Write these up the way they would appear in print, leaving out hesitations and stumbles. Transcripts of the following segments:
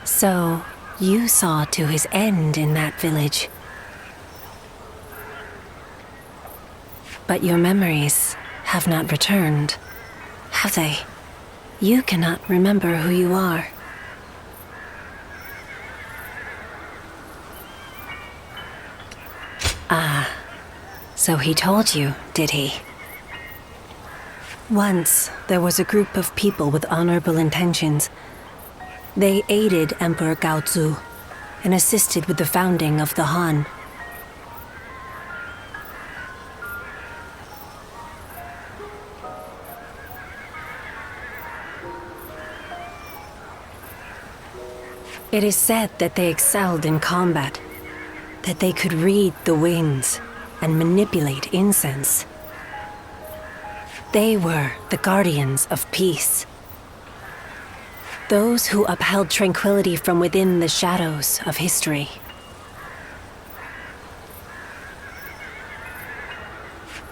So, you saw to his end in that village. But your memories have not returned, have they? You cannot remember who you are. Ah, so he told you, did he? Once, there was a group of people with honorable intentions. They aided Emperor Gaozu and assisted with the founding of the Han. It is said that they excelled in combat, that they could read the winds and manipulate incense. They were the guardians of peace. Those who upheld tranquility from within the shadows of history.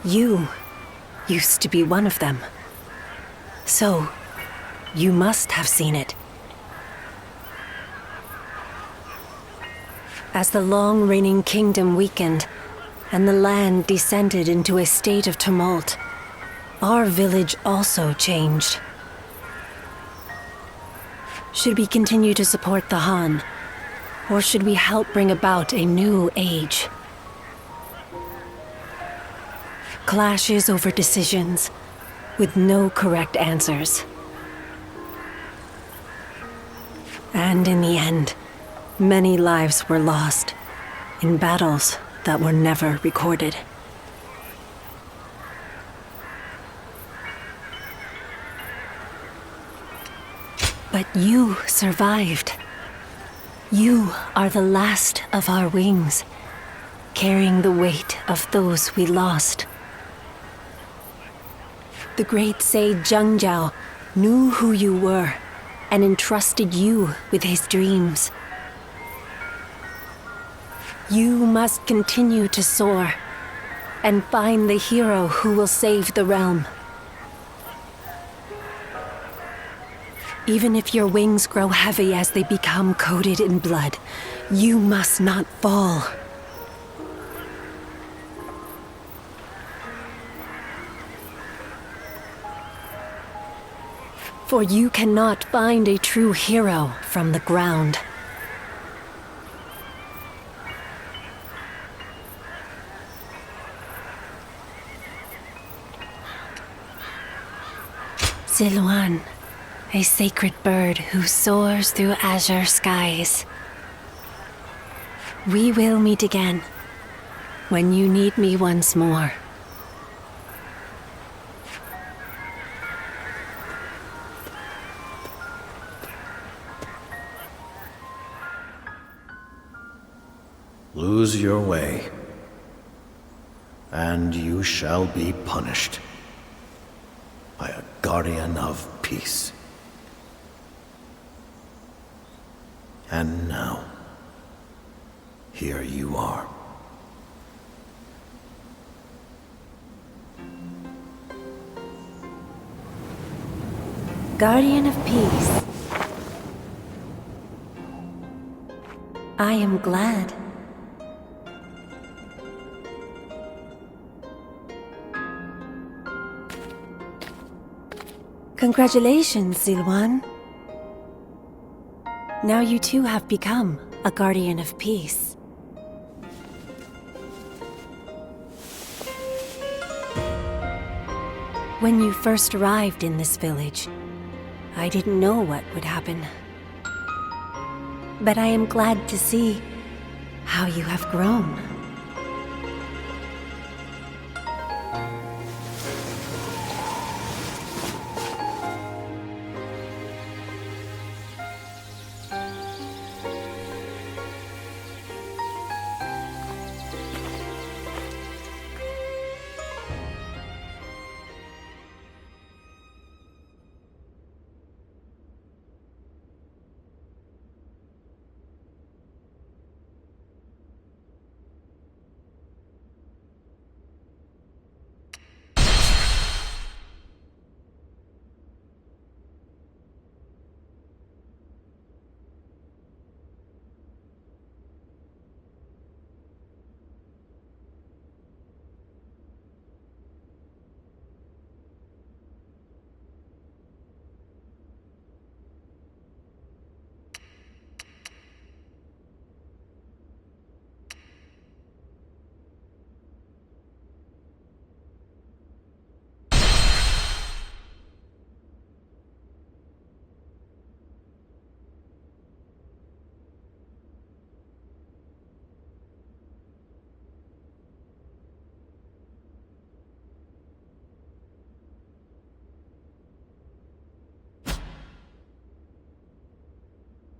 You used to be one of them. So, you must have seen it. As the long reigning kingdom weakened, and the land descended into a state of tumult, our village also changed. Should we continue to support the Han, or should we help bring about a new age? Clashes over decisions, with no correct answers. And in the end, many lives were lost in battles that were never recorded. But you survived. You are the last of our wings, carrying the weight of those we lost. The great sage Zhengzhao knew who you were and entrusted you with his dreams. You must continue to soar and find the hero who will save the realm. Even if your wings grow heavy as they become coated in blood, you must not fall. For you cannot find a true hero from the ground. Ziluan, a sacred bird who soars through azure skies. We will meet again, when you need me once more. Lose your way, and you shall be punished by a guardian of peace. And now, here you are. Guardian of peace. I am glad. Congratulations, Ziluan. Now you too have become a guardian of peace. When you first arrived in this village, I didn't know what would happen. But I am glad to see how you have grown.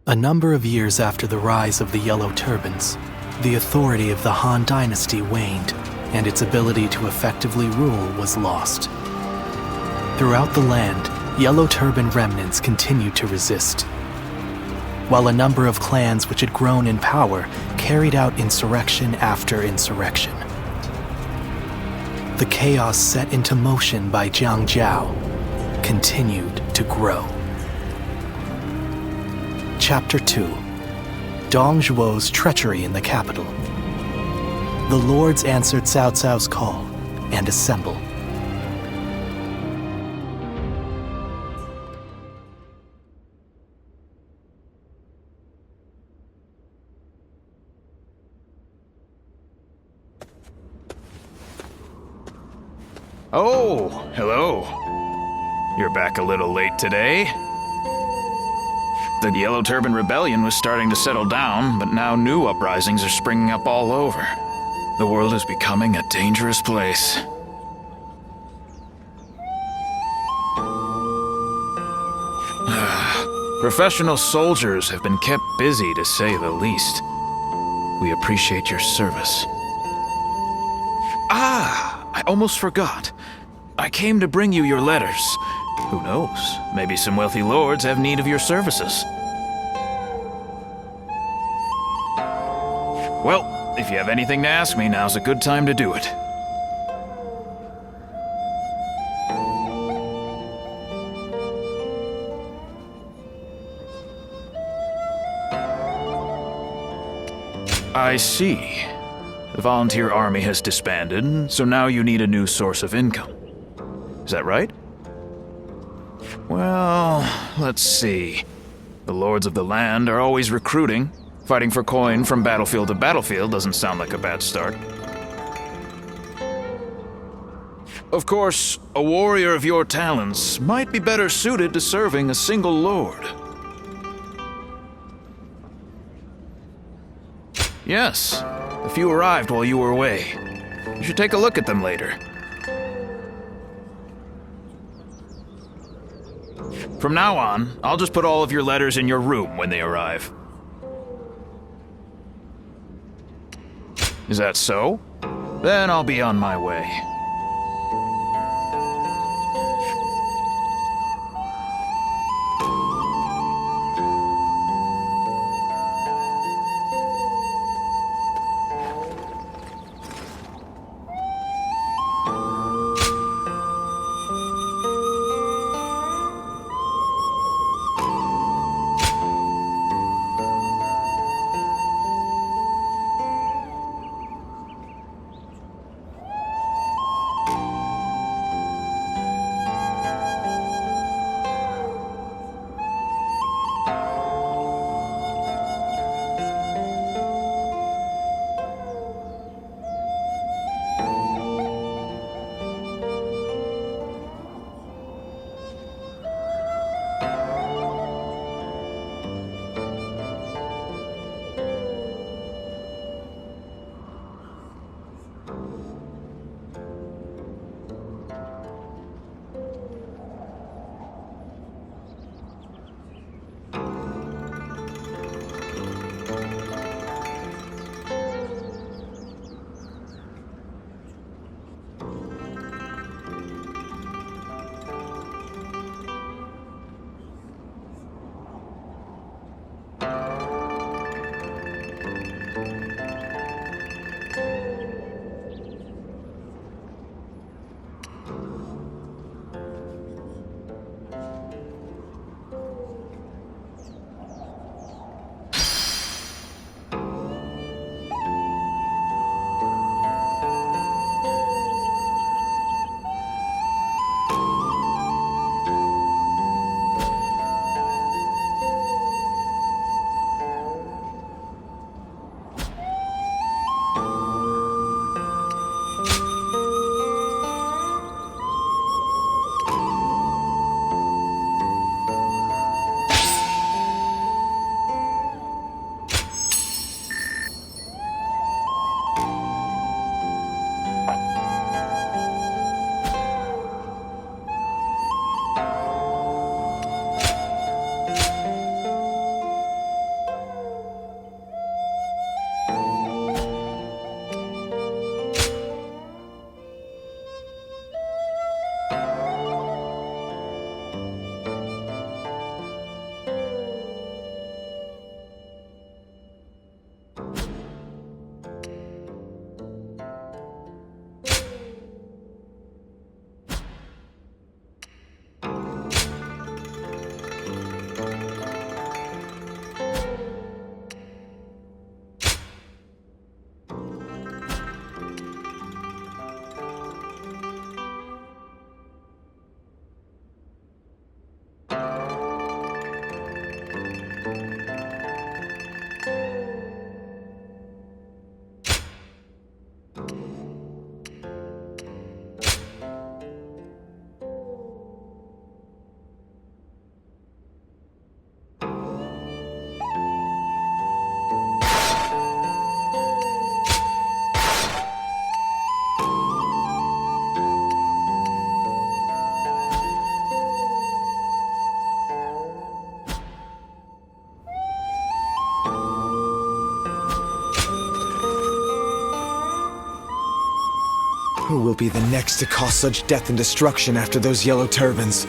A number of years after the rise of the Yellow Turbans, the authority of the Han Dynasty waned, and its ability to effectively rule was lost. Throughout the land, Yellow Turban remnants continued to resist, while a number of clans which had grown in power carried out insurrection after insurrection. The chaos set into motion by Jiang Jiao continued to grow. Chapter 2. Dong Zhuo's treachery in the capital. The lords answered Cao Cao's call and assemble. Oh, hello. You're back a little late today. The Yellow Turban Rebellion was starting to settle down, but now new uprisings are springing up all over. The world is becoming a dangerous place. Professional soldiers have been kept busy, to say the least. We appreciate your service. I almost forgot. I came to bring you your letters. Who knows? Maybe some wealthy lords have need of your services. Well, if you have anything to ask me, now's a good time to do it. I see. The volunteer army has disbanded, so now you need a new source of income. Is that right? Well, let's see. The lords of the land are always recruiting. Fighting for coin from battlefield to battlefield doesn't sound like a bad start. Of course, a warrior of your talents might be better suited to serving a single lord. Yes, a few arrived while you were away. You should take a look at them later. From now on, I'll just put all of your letters in your room when they arrive. Is that so? Then I'll be on my way. will be the next to cause such death and destruction after those yellow turbans.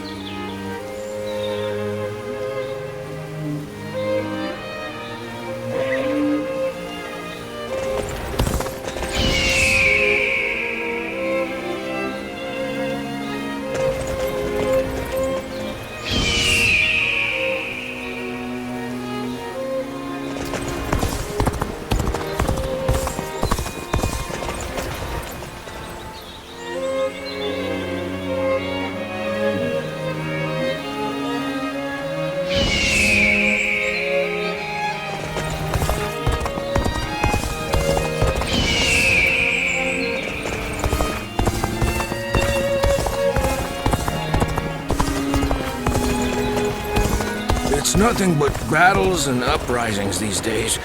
It's nothing but battles and uprisings these days.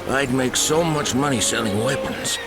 I'd make so much money selling weapons.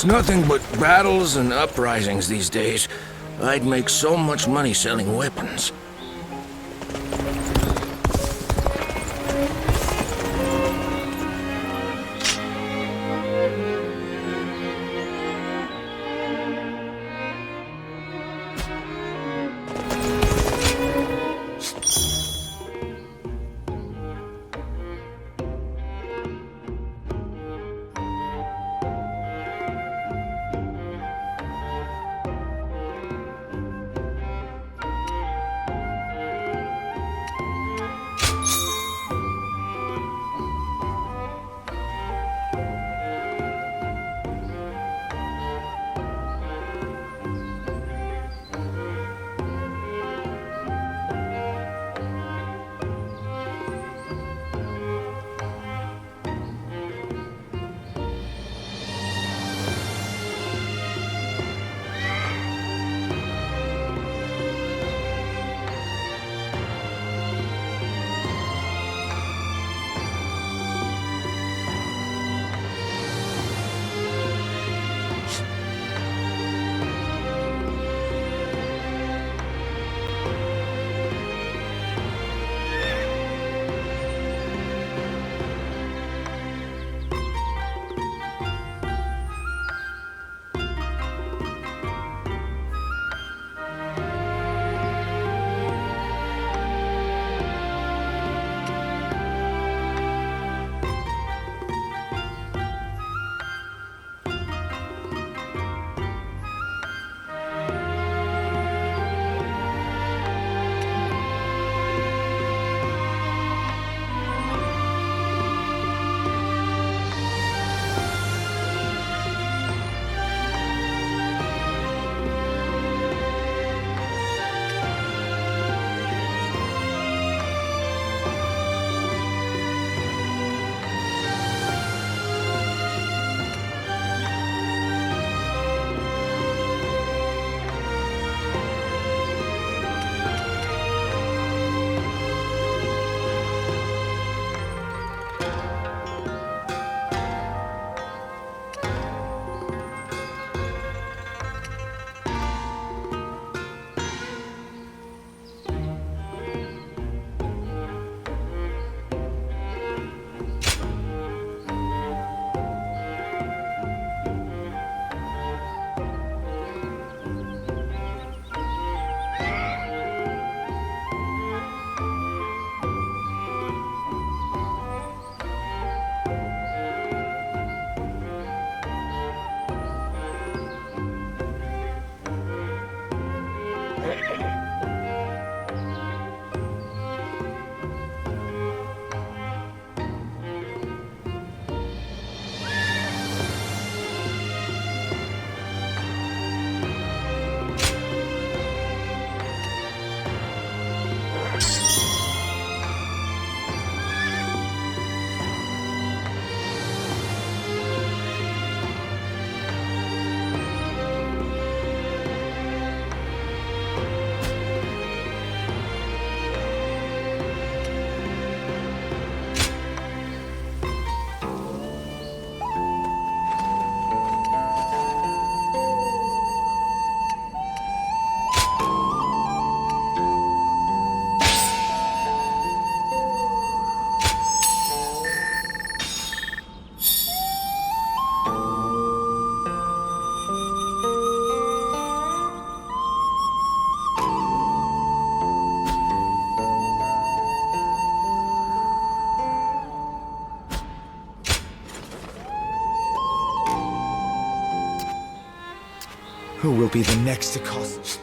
It's nothing but battles and uprisings these days. I'd make so much money selling weapons. Who will be the next to cause...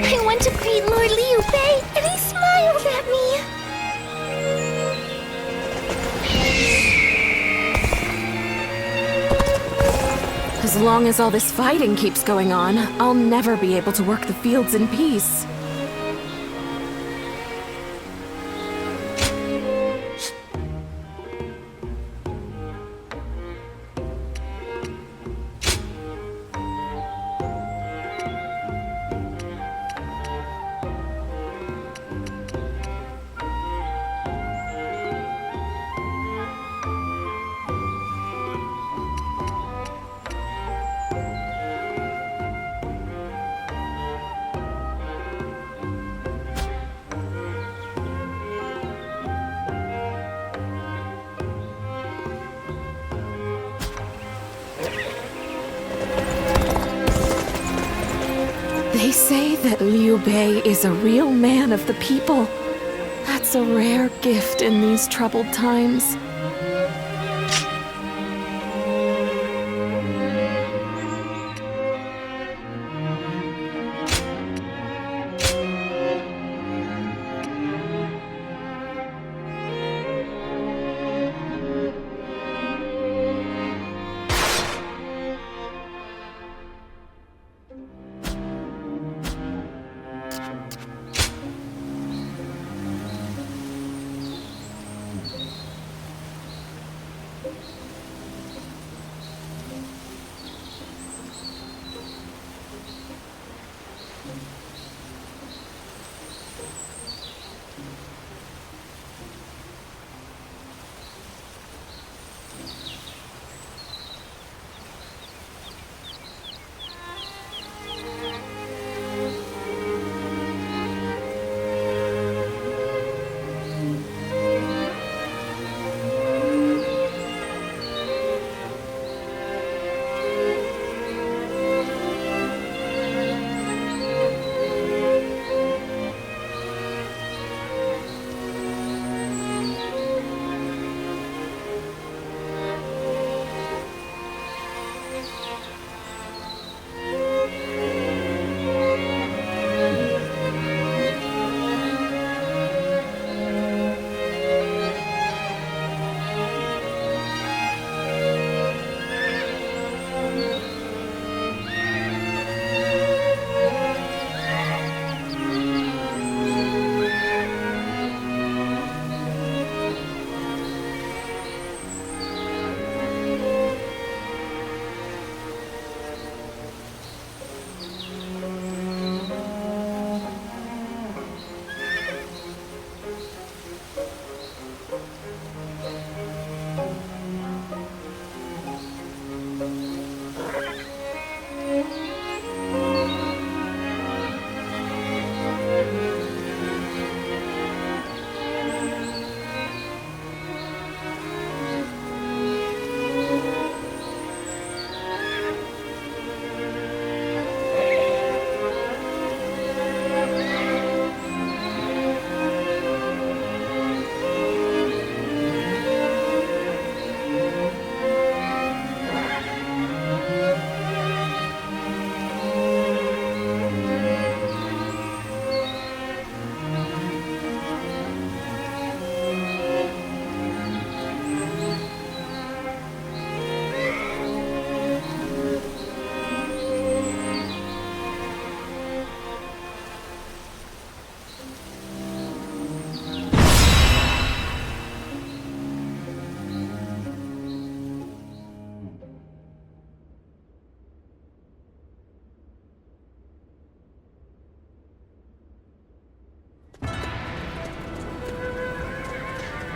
I went to greet Lord Liu Bei, and he smiled at me. As long as all this fighting keeps going on, I'll never be able to work the fields in peace. They say that Liu Bei is a real man of the people. That's a rare gift in these troubled times.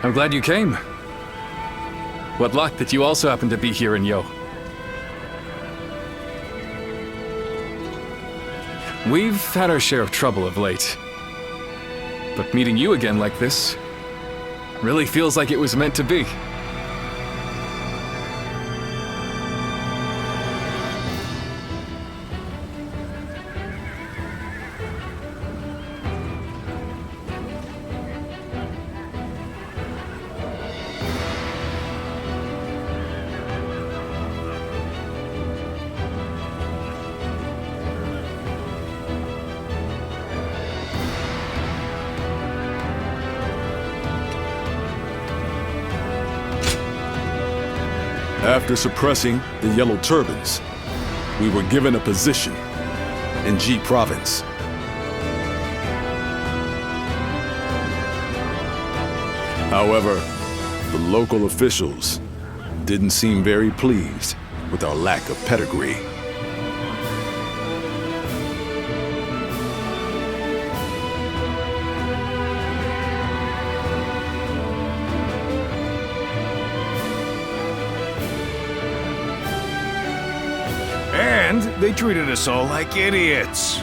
I'm glad you came. What luck that you also happen to be here in Yo. We've had our share of trouble of late. But meeting you again like this really feels like it was meant to be. After suppressing the Yellow Turbans, we were given a position in G Province. However, the local officials didn't seem very pleased with our lack of pedigree. And they treated us all like idiots.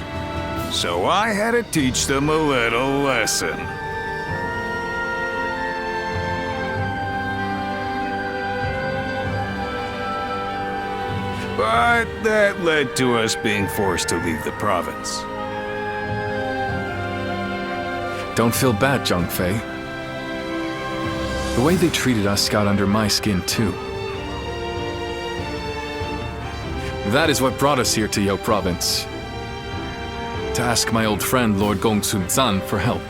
So I had to teach them a little lesson. But that led to us being forced to leave the province. Don't feel bad, Zhongfei. The way they treated us got under my skin, too. That is what brought us here to Yo Province. To ask my old friend Lord Gongsun Zan for help.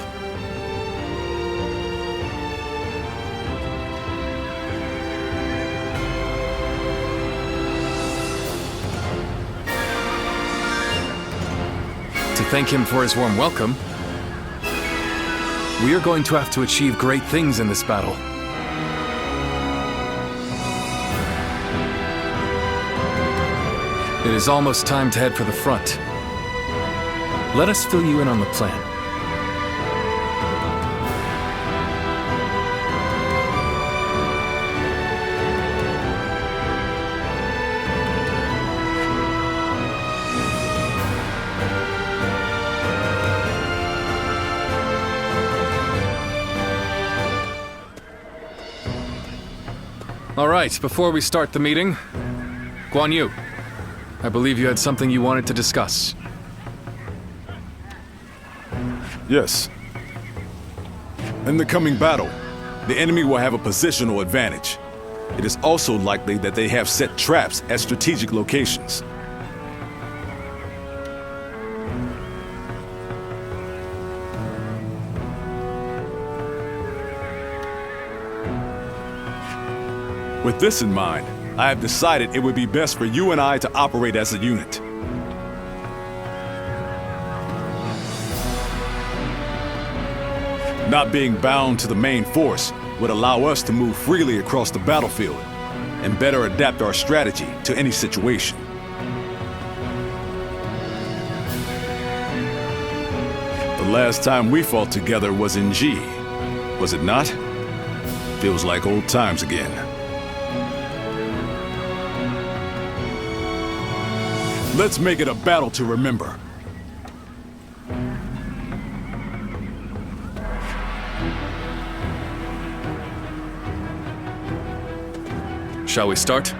To thank him for his warm welcome, we are going to have to achieve great things in this battle. It is almost time to head for the front. Let us fill you in on the plan. All right, before we start the meeting, Guan Yu, I believe you had something you wanted to discuss. Yes. In the coming battle, the enemy will have a positional advantage. It is also likely that they have set traps at strategic locations. With this in mind, I have decided it would be best for you and I to operate as a unit. Not being bound to the main force would allow us to move freely across the battlefield and better adapt our strategy to any situation. The last time we fought together was in G, was it not? Feels like old times again. Let's make it a battle to remember. Shall we start?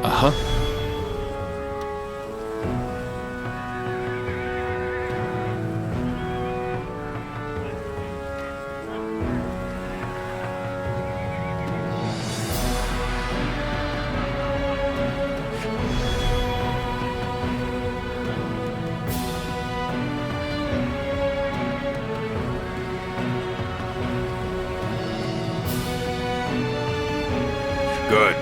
Uh-huh. Good.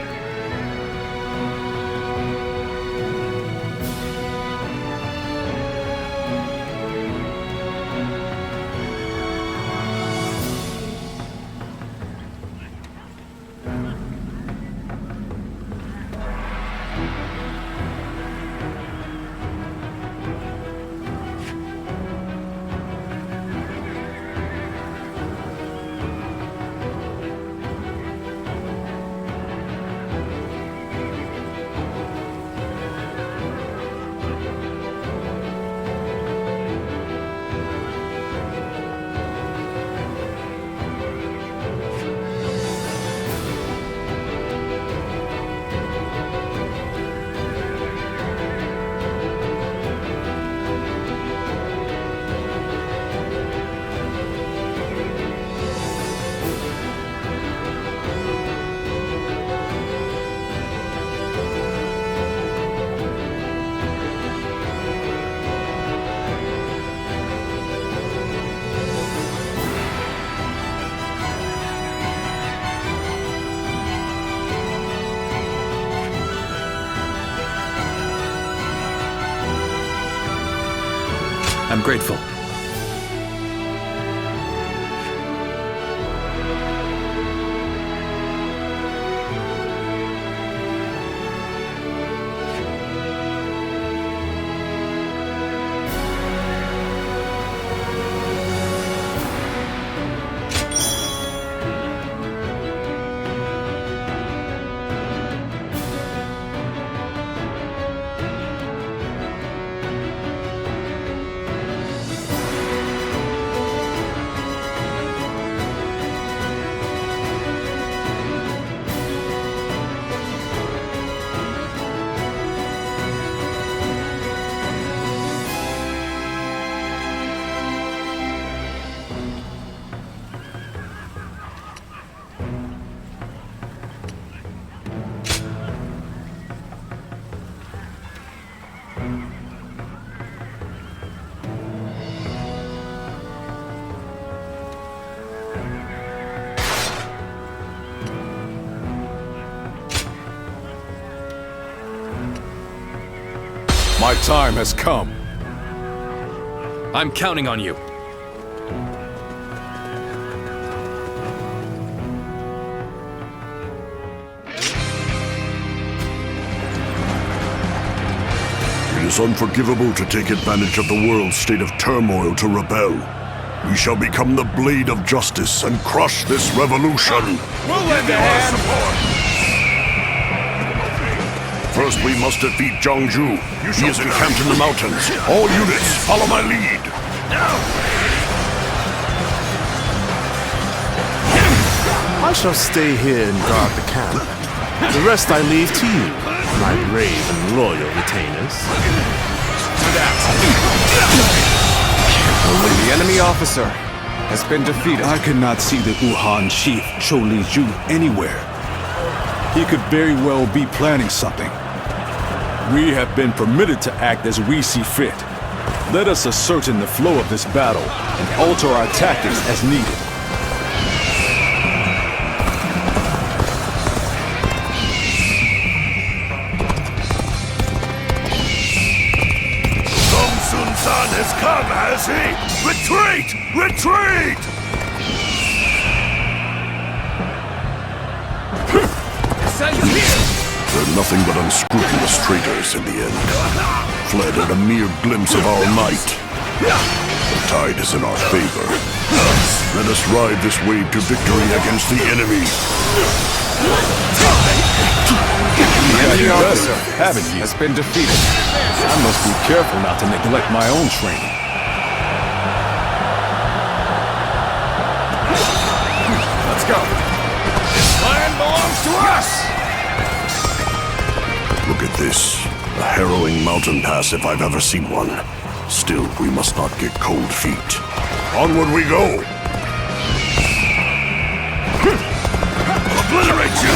I'm grateful. My time has come. I'm counting on you. It is unforgivable to take advantage of the world's state of turmoil to rebel. We shall become the blade of justice and crush this revolution. We'll lend a hand. First, we must defeat Zhangzhu. He is encamped in the mountains. All units, follow my lead. I shall stay here and guard the camp. The rest I leave to you, my brave and loyal retainers. The enemy officer has been defeated. I cannot see the Wuhan chief, Zhou Liju, anywhere. He could very well be planning something. We have been permitted to act as we see fit. Let us ascertain the flow of this battle and alter our tactics as needed. Dong Sun San has come, has he? Retreat! Retreat! They're nothing but unscrupulous traitors in the end. Fled at a mere glimpse of our might. The tide is in our favor. Let us ride this wave to victory against the enemy. The enemy officer, haven't you? Has been defeated. I must be careful not to neglect my own training. Let's go. to us! Look at this. A harrowing mountain pass if I've ever seen one. Still, we must not get cold feet. Onward we go! Obliterate you!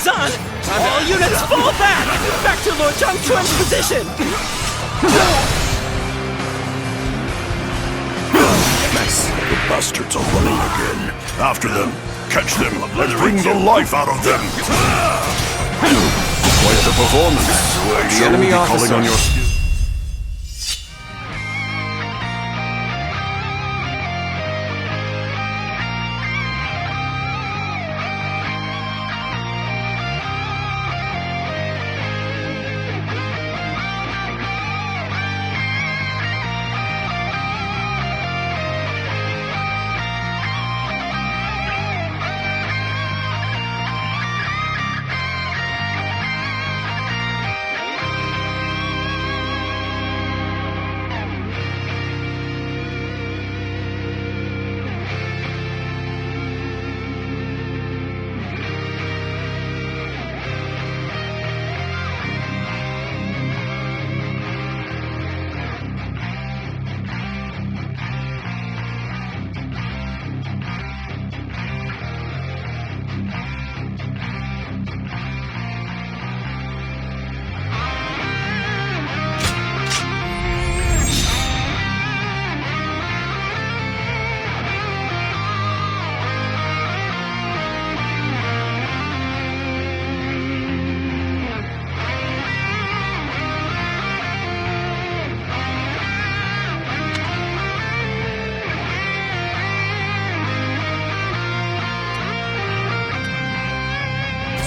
Sun! All units fall back! Back to Lord Changchuan's position! The bastards are running again. After them. Catch them. Let's bring the life out of them. Quite the performance. The enemy calling officer. on your skill.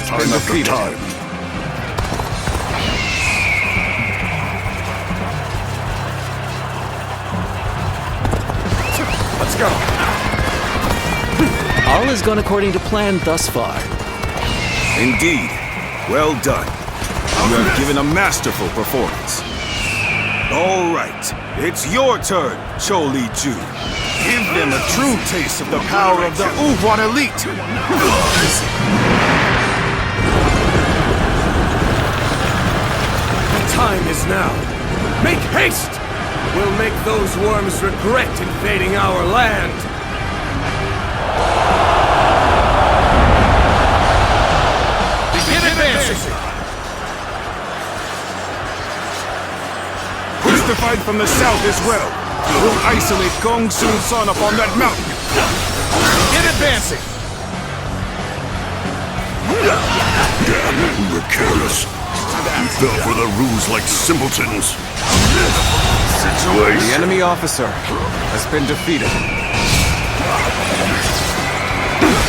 Time after time. Let's go. All has gone according to plan thus far. Indeed. Well done. You have given a masterful performance. All right. It's your turn, Cho Li-ju. Give them a true taste of the power of the Wuhuan elite. Time is now. Make haste! We'll make those worms regret invading our land. Begin advancing! Push the fight from the south as well. We'll isolate Gong Sun Sun up on that mountain. Begin advancing! Damn, we were careless. We fell for the ruse like simpletons. The enemy officer has been defeated.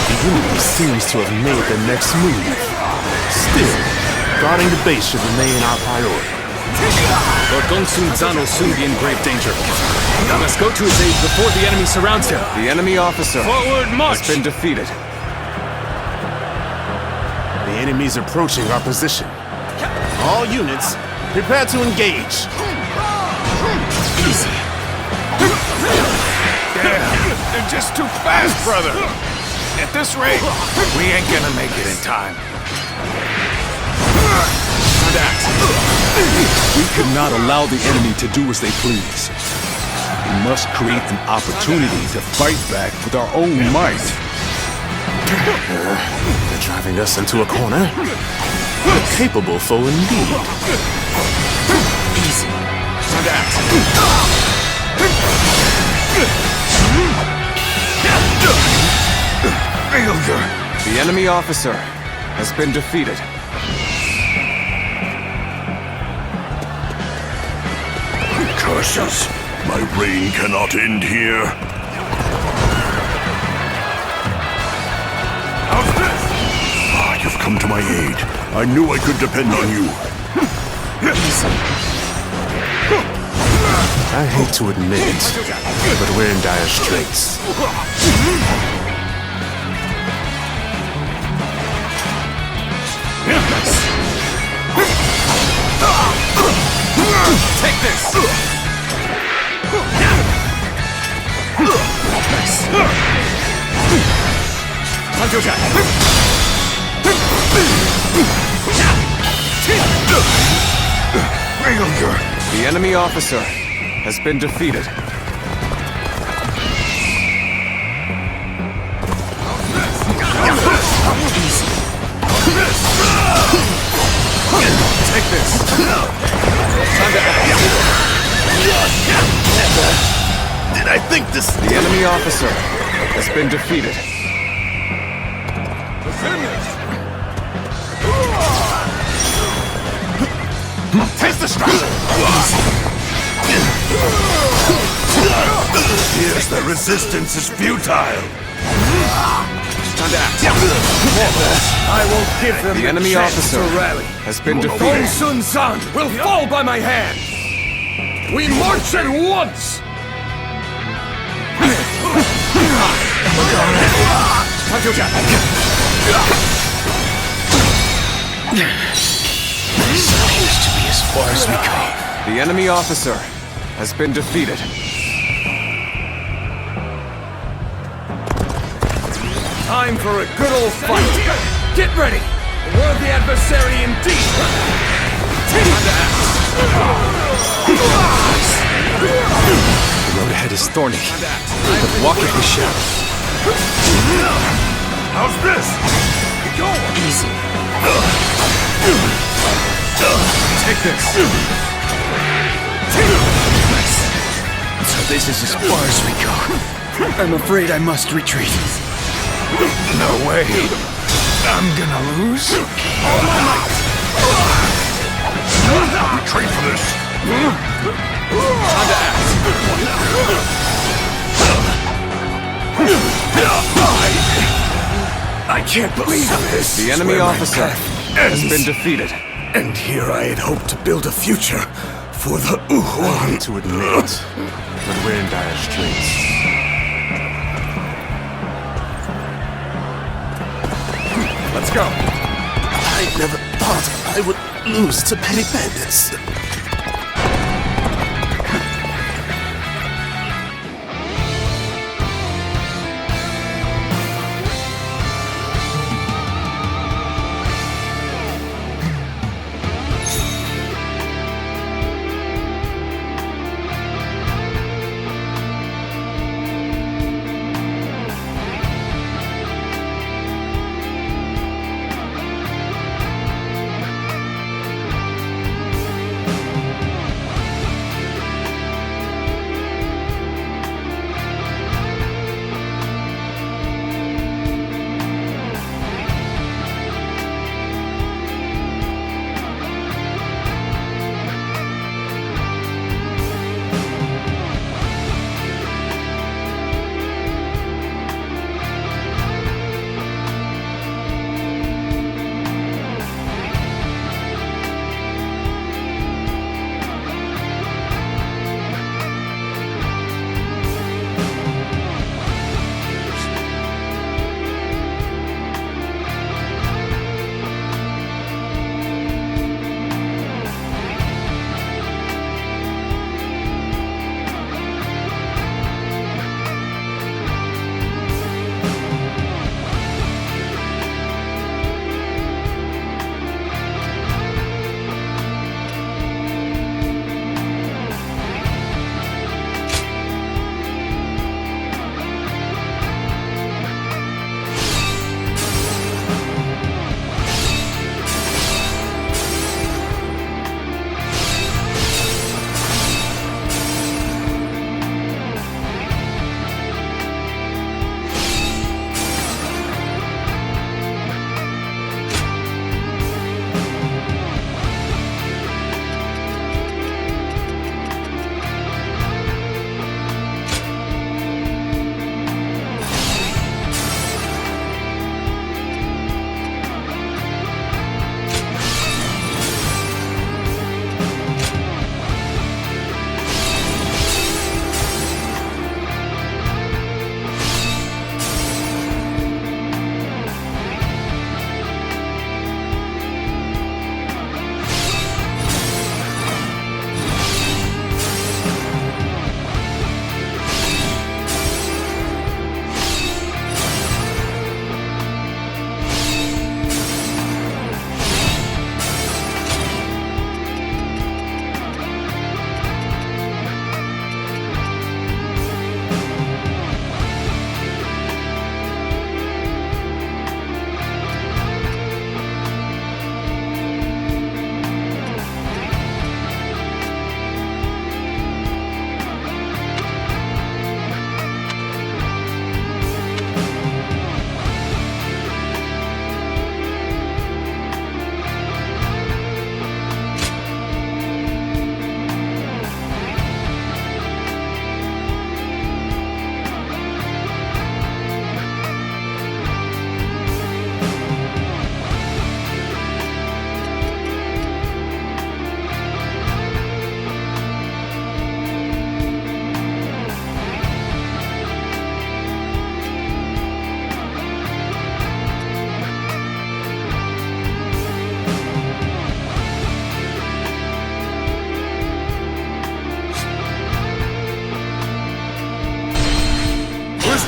The enemy seems to have made the next move. Still, guarding the base should remain our priority. Lord Gongsun Zan will soon be in grave danger. We must go to his aid before the enemy surrounds him. The enemy officer has been defeated. The enemy is approaching our position. All units, prepare to engage. Easy. Damn, they're just too fast, brother. At this rate, we ain't gonna make it in time. We cannot allow the enemy to do as they please. We must create an opportunity to fight back with our own might. They're driving us into a corner. A capable foe indeed. Easy. Failure. The enemy officer has been defeated. Curses! My reign cannot end here. How's this? Ah, you've come to my aid. I knew I could depend on you. I hate to admit it, but we're in dire straits. Take this! Failure! The enemy officer has been defeated. Take this. Time to act. Did I think this... The enemy officer has been defeated. Taste the strike! Here's the resistance is futile. Time to act. I won't give them The enemy chance officer to rally. has been Gong defeated. Sun San will fall by my hand. We march at once. Seems to be as far as we go. The enemy officer has been defeated. Time for a good old fight. Get ready. A worthy adversary indeed. Time to act. The road ahead is thorny, but walk it we shall. How's this? Go. Easy. Take this. So this is as far as we go. I'm afraid I must retreat. No way. I'm gonna lose. Retreat for this. Time to act. I can't believe this. The enemy officer has been defeated. And here I had hoped to build a future for the Uhuan. To admit, but we're in dire straits. Let's go. I never thought I would lose to petty bandits.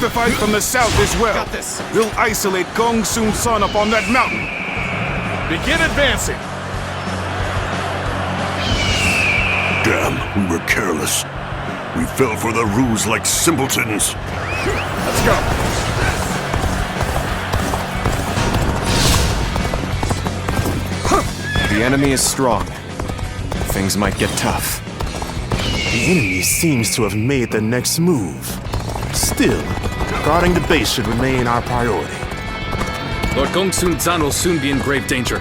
the fight from the south as well. Got this. We'll isolate Gong Sun Sun up on that mountain. Begin advancing. Damn, we were careless. We fell for the ruse like simpletons. Let's go. The enemy is strong. Things might get tough. The enemy seems to have made the next move. Still, guarding the base should remain our priority. Lord Gongsun Zan will soon be in grave danger.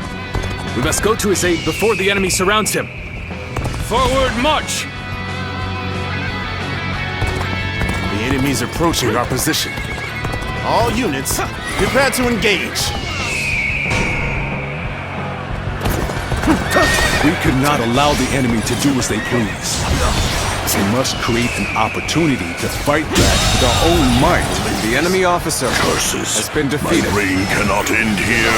We must go to his aid before the enemy surrounds him. Forward march! The enemy's approaching our position. All units, prepare to engage. We cannot allow the enemy to do as they please. We must create an opportunity to fight back with our own might. The enemy officer Curses. has been defeated. My reign cannot end here.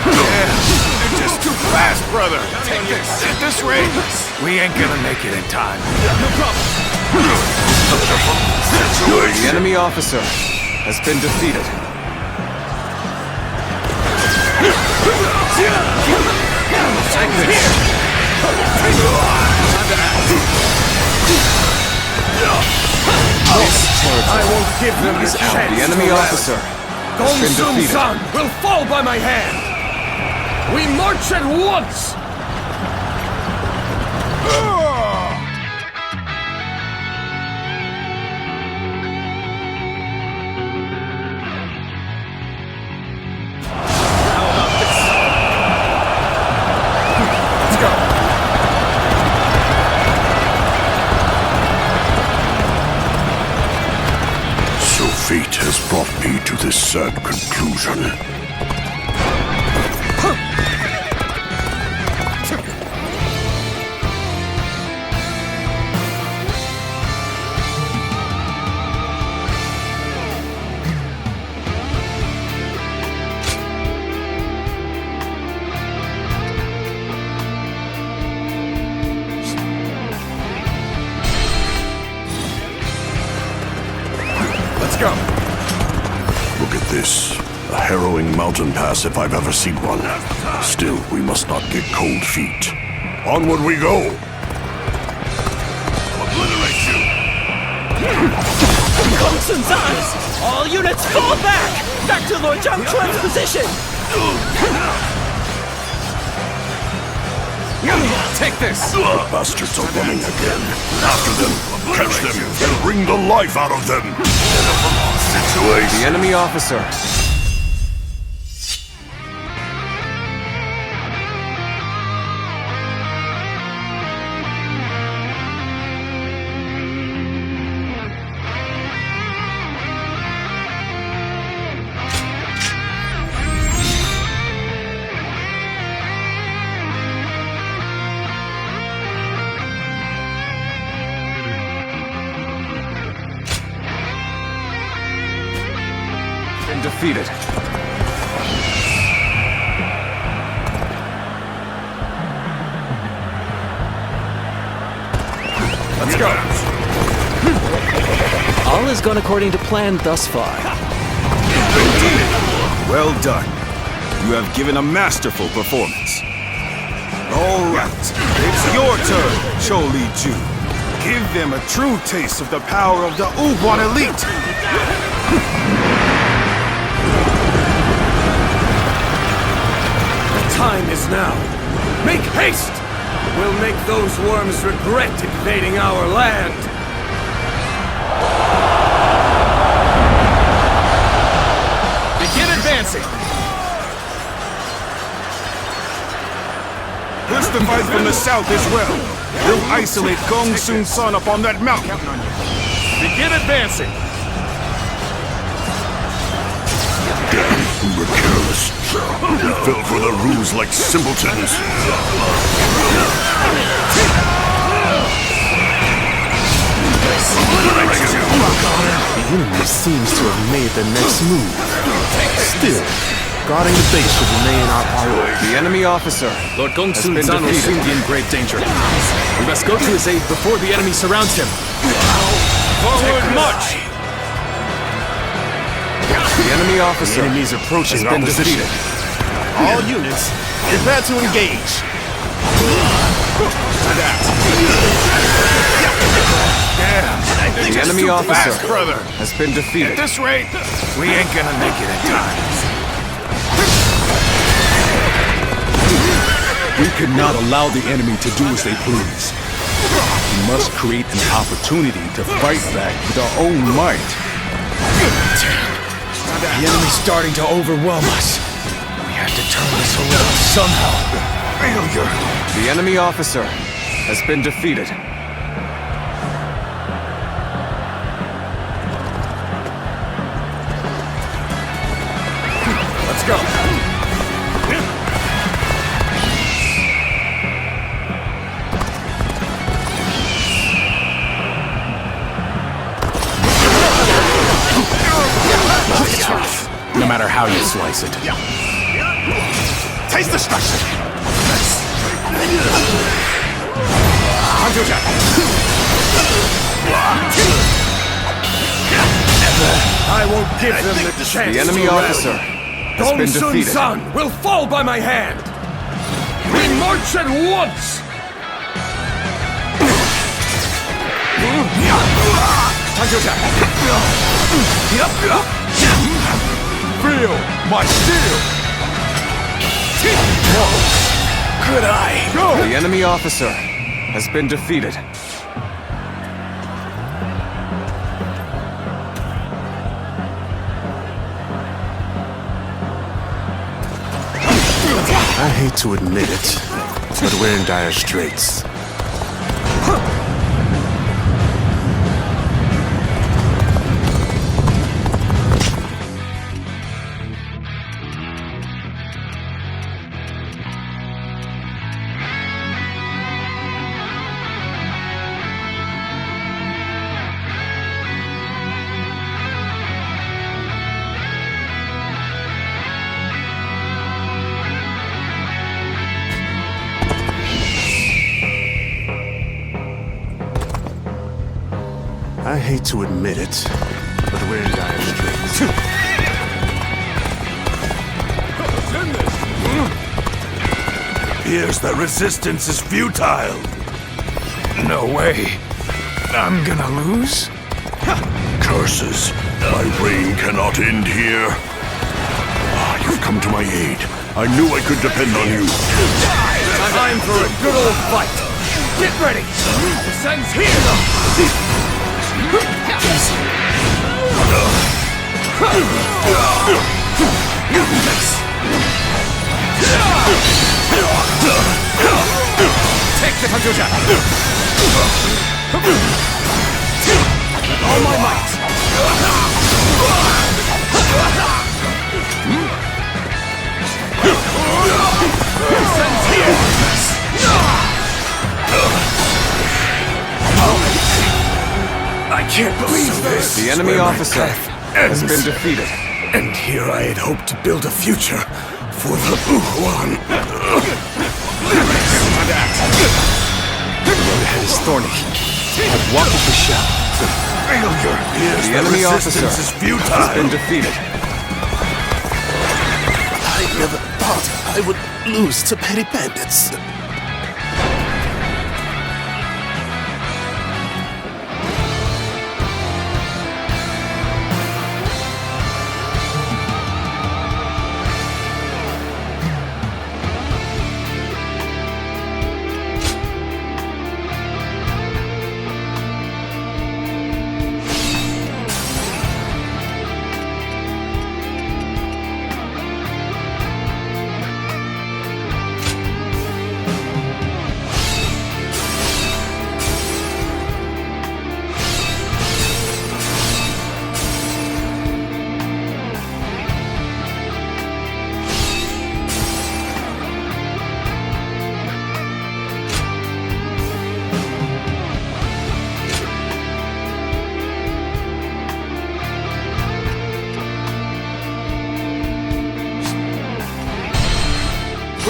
You're just too fast, brother. Take this. At this rate, we ain't gonna make it in time. No problem. The enemy officer has been defeated. Take this. I won't give them this chance. The enemy officer has been Gongsun defeated. Zan will fall by my hand. We march at once. So fate has brought me to this sad conclusion. Let's go. Look at this. A harrowing mountain pass if I've ever seen one. Still, we must not get cold feet. Onward we go! I'll obliterate you! Gongsun Zan! All units fall back! Back to Lord Jiangquan's position! Take this. The bastards are running again. After them! Catch them and wring the life out of them! Situation! The enemy officer. Been defeated. Let's go. All has gone according to plan thus far. Indeed. Well done. You have given a masterful performance. All right. It's your turn, Cho-Li-Ju. Give them a true taste of the power of the Uguan elite. The time is now. Make haste! We'll make those worms regret invading our land. Begin advancing. Push the fight from the south as well. We'll isolate Gong Sun Sun up on that mountain. Begin advancing. Damn, we were careless. We fell for the ruse like simpletons. The enemy seems to have made the next move. Still, Guarding the base should remain our priority. The enemy officer. Lord Gong has Sun been Zan will soon defeated. be in grave danger. We must go to his aid before the enemy surrounds him. Forward march! The enemy officer The enemy's approaching has our been position. defeated. All units, prepare to engage. The enemy officer has been defeated. This rate, we ain't gonna make it in time. We cannot allow the enemy to do as they please. We must create an opportunity to fight back with our own might. The enemy's starting to overwhelm us. We have to turn this around somehow. Failure. The enemy officer has been defeated. Let's go. No matter how you slice it. Taste destruction. I won't give them the chance. The enemy to officer rally. has been Gong Sun defeated. San will fall by my hand. We march at once. Feel my steel! Could I? The enemy officer has been defeated. I hate to admit it, but we're in dire straits. I hate to admit it, but we're in dire straits. Appears that resistance is futile. No way. I'm gonna lose? Curses. My reign cannot end here. Ah, you've come to my aid. I knew I could depend on you. Time for a good old fight. Get ready. The sun's here. Take the Tanjuja! All my might! Sun's here! I can't believe this! The enemy officer has been defeated. And here I had hoped to build a future for the Wuhuan. The road ahead is thorny. I've walked up the shadow. Failure. Here's The enemy officer resistance is futile. has been defeated. I never thought I would lose to petty bandits.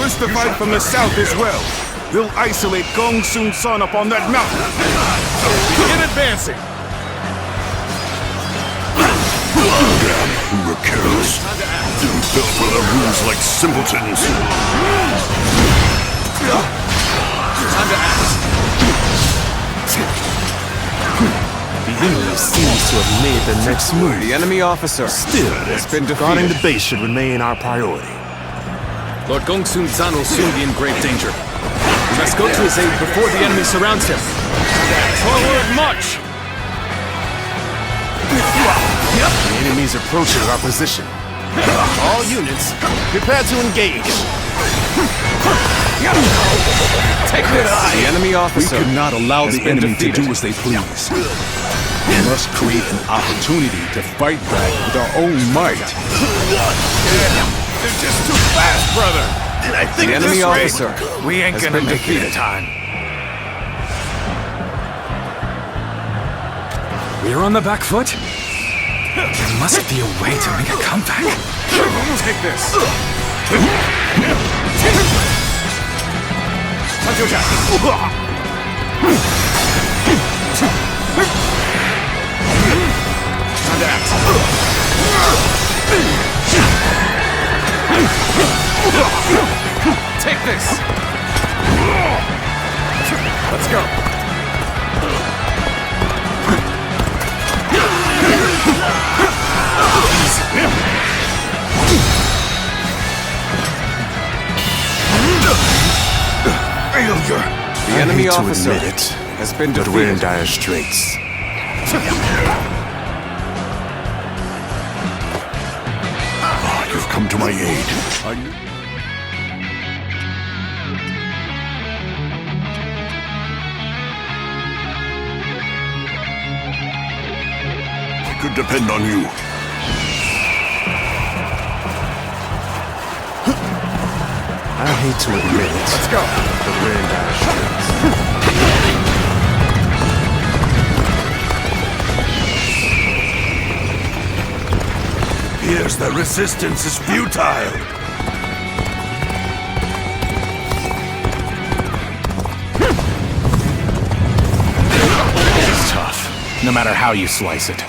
Push the fight from the south as well. We'll isolate Gong Sun Sun up on that mountain. Begin advancing. Damn, we were careless. You fell for their rules like simpletons. Time to act. The enemy seems to have made the next move. The enemy officer Still, has been guarding the defeated. base should remain our priority. Lord Gongsun Zan will soon be in grave danger. We must go to his aid before the enemy surrounds him. Forward march. The enemy's approaching our position. All units, prepare to engage. Take this! The enemy We officer cannot allow has the been enemy defeated. to do as they please. We must create an opportunity to fight back with our own might. They're just too fast, brother. And I think The enemy officer We ain't has gonna been make it in defeated. time. We're on the back foot. There must be a way to make a comeback. Take this. Time to attack. Time to act. Take this. Let's go. Failure! The enemy I hate to officer admit it, has been but we're in defeated. dire straits. You've come to my aid. I could depend on you. I hate to admit it. Let's go. But we're in dire straits. Here's the resistance is futile. It's tough, no matter how you slice it.